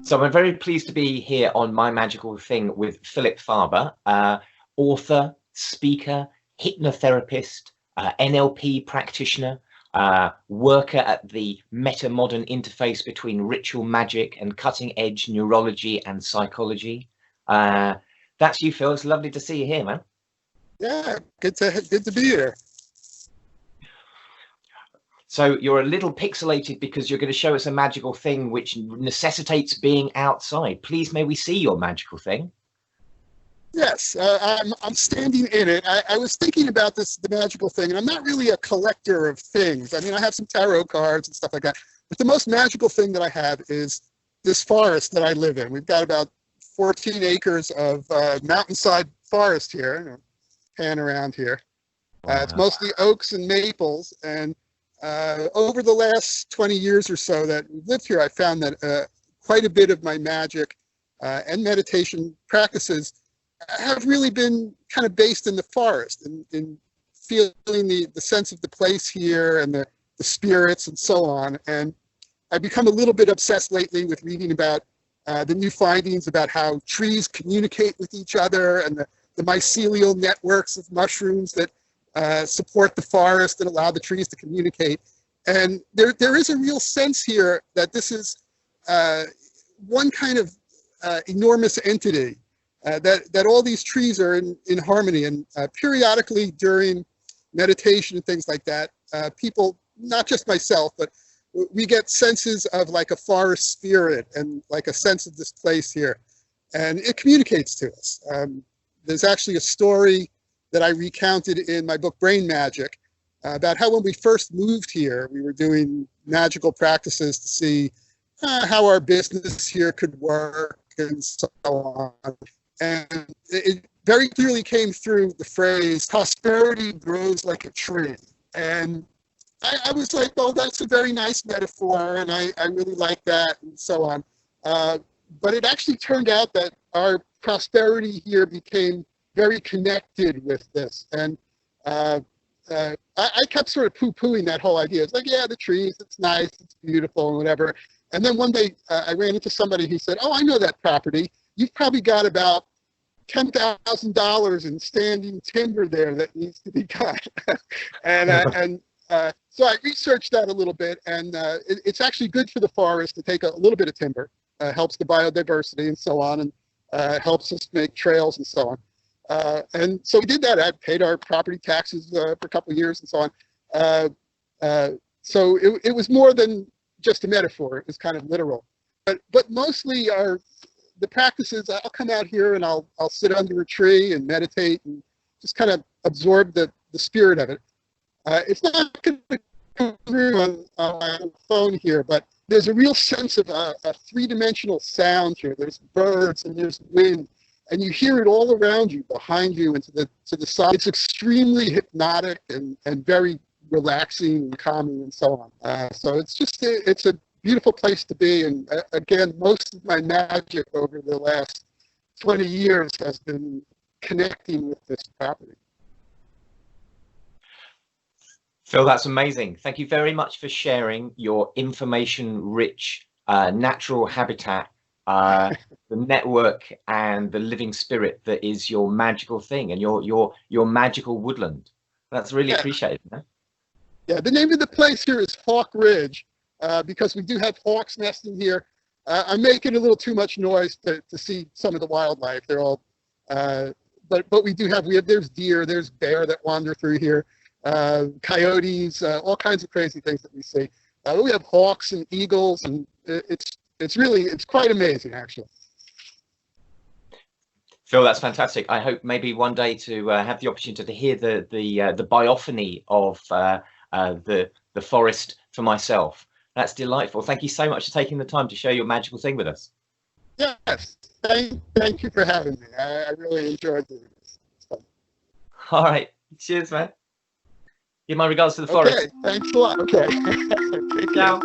So I'm very pleased to be here on My Magical Thing with Philip Farber, author, speaker, hypnotherapist, NLP practitioner, worker at the meta-modern interface between ritual magic and cutting-edge neurology and psychology. That's you, Phil. It's lovely to see you here, man. Yeah, good to be here. So you're a little pixelated because you're going to show us a magical thing which necessitates being outside. Please, may we see your magical thing? Yes, I'm standing in it. I was thinking about the magical thing, and I'm not really a collector of things. I mean, I have some tarot cards and stuff like that. But the most magical thing that I have is this forest that I live in. We've got about 14 acres of mountainside forest here. Pan around here. It's mostly oaks and maples, and over the last 20 years or so that we've lived here, I found that quite a bit of my magic and meditation practices have really been kind of based in the forest, in feeling the sense of the place here and the spirits and so on. And I've become a little bit obsessed lately with reading about the new findings about how trees communicate with each other, and the mycelial networks of mushrooms that support the forest and allow the trees to communicate. And there is a real sense here that this is one kind of enormous entity, that all these trees are in harmony. And periodically during meditation and things like that, people, not just myself, but we get senses of like a forest spirit and like a sense of this place here. And it communicates to us. There's actually a story that I recounted in my book, Brain Magic, about how when we first moved here, we were doing magical practices to see how our business here could work and so on. And it very clearly came through the phrase, prosperity grows like a tree. And I was like, oh, that's a very nice metaphor, and I really like that, and so on. But it actually turned out that our prosperity here became very connected with this. And I kept sort of poo-pooing that whole idea. It's like, yeah, the trees, it's nice, it's beautiful, and whatever. And then one day I ran into somebody who said, oh, I know that property. You've probably got about $10,000 in standing timber there that needs to be cut. And so I researched that a little bit, and it's actually good for the forest to take a little bit of timber. Helps the biodiversity and so on, and helps us make trails and so on. And so we did that. I paid our property taxes for a couple of years and so on. So it was more than just a metaphor. It was kind of literal. But mostly the practices, I'll come out here and I'll sit under a tree and meditate and just kind of absorb the spirit of it. It's not going to come through on my phone here, but there's a real sense of a three-dimensional sound here. There's birds and there's wind, and you hear it all around you, behind you, and to the side. It's extremely hypnotic and very relaxing and calming and so on. So it's a beautiful place to be. And again, most of my magic over the last 20 years has been connecting with this property. Phil, that's amazing. Thank you very much for sharing your information-rich natural habitat, the network and the living spirit that is your magical thing and your magical woodland. That's really appreciated, man. Yeah, the name of the place here is Hawk Ridge, because we do have hawks nesting here. I'm making a little too much noise to see some of the wildlife. They're all, but we do have, there's deer, there's bear that wander through here. Coyotes, all kinds of crazy things that we see. We have hawks and eagles, and it's quite amazing, actually. Phil, that's fantastic. I hope maybe one day to have the opportunity to hear the biophony of the forest for myself. That's delightful. Thank you so much for taking the time to share your magical thing with us. Yes, thank you for having me. I really enjoyed doing this. All right, cheers, man. Give my regards to the forest. Okay, thanks a lot. Okay. Ciao.